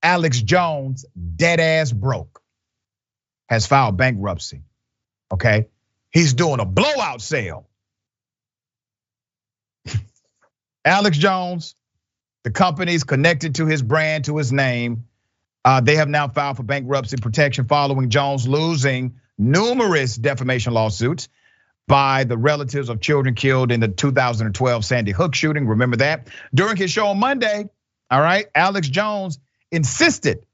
Alex Jones, dead ass broke, has filed bankruptcy, okay? He's doing a blowout sale. Alex Jones, the companies connected to his brand, to his name, they have now filed for bankruptcy protection following Jones losing numerous defamation lawsuits by the relatives of children killed in the 2012 Sandy Hook shooting. Remember that? During his show on Monday, all right, Alex Jones insisted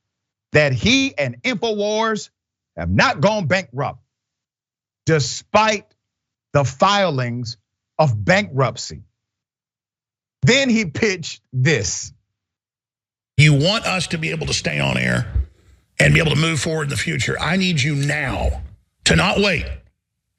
that he and InfoWars have not gone bankrupt, despite the filings of bankruptcy. Then he pitched this. You want us to be able to stay on air and be able to move forward in the future. I need you now to not wait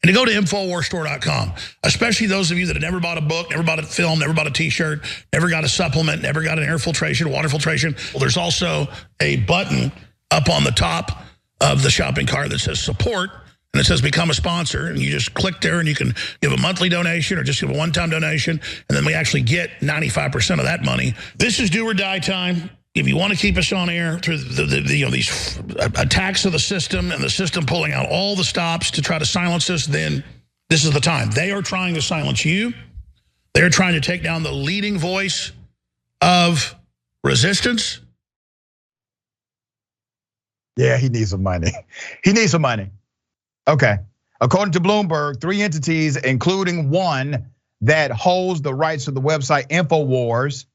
and to go to InfoWarsStore.com, especially those of you that have never bought a book, never bought a film, never bought a t-shirt, never got a supplement, never got an air filtration, water filtration. Well, there's also a button up on the top of the shopping cart that says support, and it says become a sponsor, and you just click there and you can give a monthly donation or just give a one-time donation, and then we actually get 95% of that money. This is do or die time. If you want to keep us on air through these attacks of the system and the system pulling out all the stops to try to silence us, then this is the time. They are trying to silence you. They're trying to take down the leading voice of resistance. Yeah, he needs some money. He needs some money. Okay. According to Bloomberg, 3 entities, including one that holds the rights to the website InfoWars,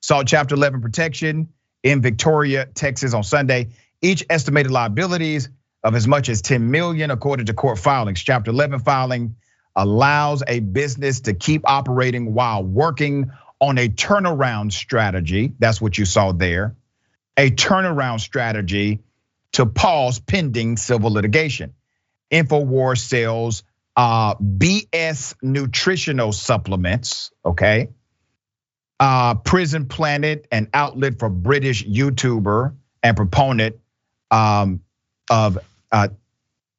sought Chapter 11 protection in Victoria, Texas on Sunday. Each estimated liabilities of as much as $10 million according to court filings. Chapter 11 filing allows a business to keep operating while working on a turnaround strategy. That's what you saw there. A turnaround strategy to pause pending civil litigation. InfoWars sells BS nutritional supplements, okay? Prison Planet, an outlet for British YouTuber and proponent of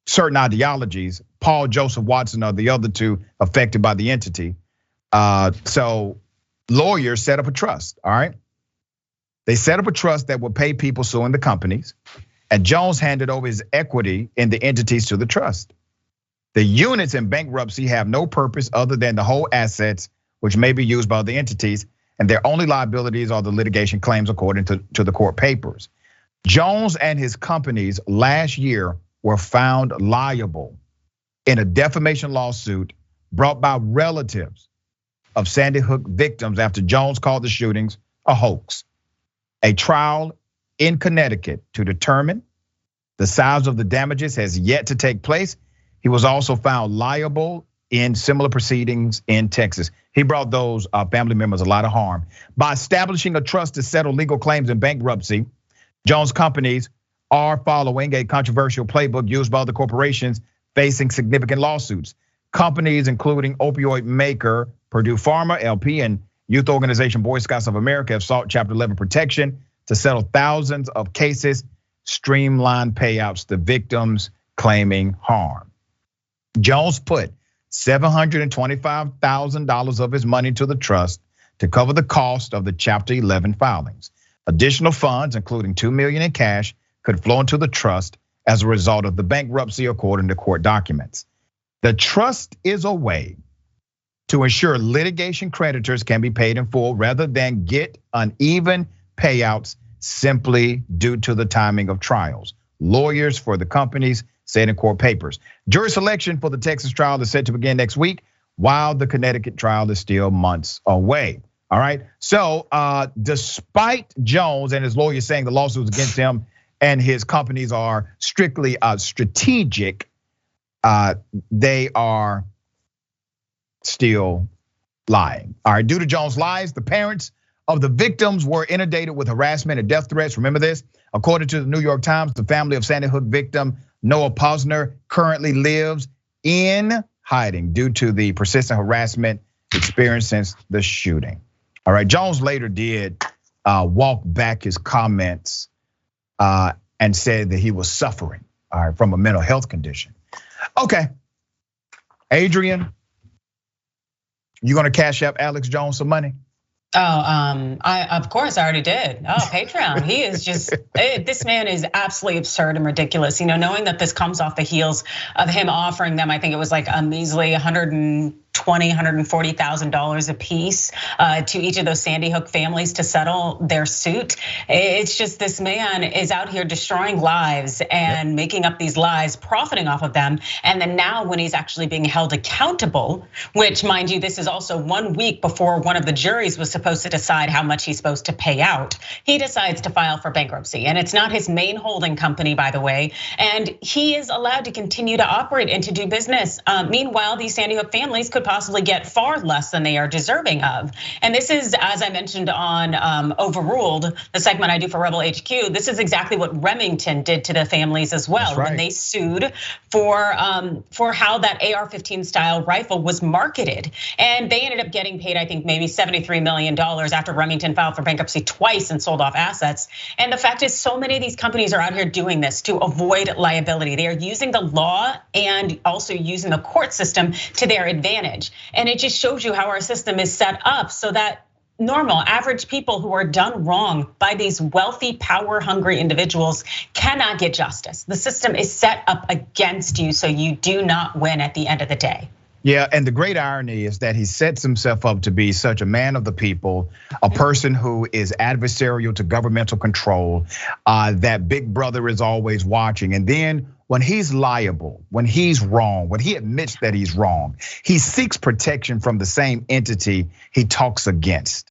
certain ideologies. Paul Joseph Watson are the other two affected by the entity. So lawyers set up a trust, all right? They set up a trust that will pay people suing the companies, and Jones handed over his equity in the entities to the trust. The units in bankruptcy have no purpose other than to hold assets which may be used by the entities, and their only liabilities are the litigation claims according to the court papers. Jones and his companies last year were found liable in a defamation lawsuit brought by relatives of Sandy Hook victims after Jones called the shootings a hoax. A trial in Connecticut to determine the size of the damages has yet to take place. He was also found liable in similar proceedings in Texas. He brought those family members a lot of harm. By establishing a trust to settle legal claims in bankruptcy, Jones companies are following a controversial playbook used by other corporations facing significant lawsuits. Companies including opioid maker Purdue Pharma, LP, and youth organization Boy Scouts of America have sought Chapter 11 protection to settle thousands of cases, streamline payouts to victims claiming harm. Jones put $725,000 of his money to the trust to cover the cost of the Chapter 11 filings. Additional funds, including $2 million in cash, could flow into the trust as a result of the bankruptcy, according to court documents. The trust is a way to ensure litigation creditors can be paid in full rather than get uneven payouts simply due to the timing of trials. Lawyers for the companies said in court papers. Jury selection for the Texas trial is set to begin next week, while the Connecticut trial is still months away. All right. So despite Jones and his lawyers saying the lawsuits against him and his companies are strictly strategic, they are still lying. All right. Due to Jones' lies, the parents of the victims were inundated with harassment and death threats. Remember this? According to the New York Times, the family of Sandy Hook victim Noah Posner currently lives in hiding due to the persistent harassment experienced since the shooting. All right, Jones later did walk back his comments and said that he was suffering, all right, from a mental health condition. Okay, Adrienne, you gonna cash up Alex Jones some money? Of course I already did. Oh, Patreon. He is just, this man is absolutely absurd and ridiculous. Knowing that this comes off the heels of him offering them, I think it was like a measly $140,000 a piece to each of those Sandy Hook families to settle their suit. It's just, this man is out here destroying lives and making up these lies, profiting off of them. And then now when he's actually being held accountable, which mind you, this is also 1 week before one of the juries was supposed to decide how much he's supposed to pay out, he decides to file for bankruptcy. And it's not his main holding company, by the way. And he is allowed to continue to operate and to do business. Meanwhile, these Sandy Hook families could possibly get far less than they are deserving of. And this is, as I mentioned on Overruled, the segment I do for Rebel HQ, this is exactly what Remington did to the families as well. Right. When they sued for how that AR-15 style rifle was marketed. And they ended up getting paid, I think, maybe $73 million after Remington filed for bankruptcy twice and sold off assets. And the fact is, so many of these companies are out here doing this to avoid liability. They are using the law and also using the court system to their advantage. And it just shows you how our system is set up so that normal, average people who are done wrong by these wealthy, power-hungry individuals cannot get justice. The system is set up against you, so you do not win at the end of the day. Yeah, and the great irony is that he sets himself up to be such a man of the people, a person who is adversarial to governmental control, that Big Brother is always watching. And then when he's liable, when he's wrong, when he admits that he's wrong, he seeks protection from the same entity he talks against.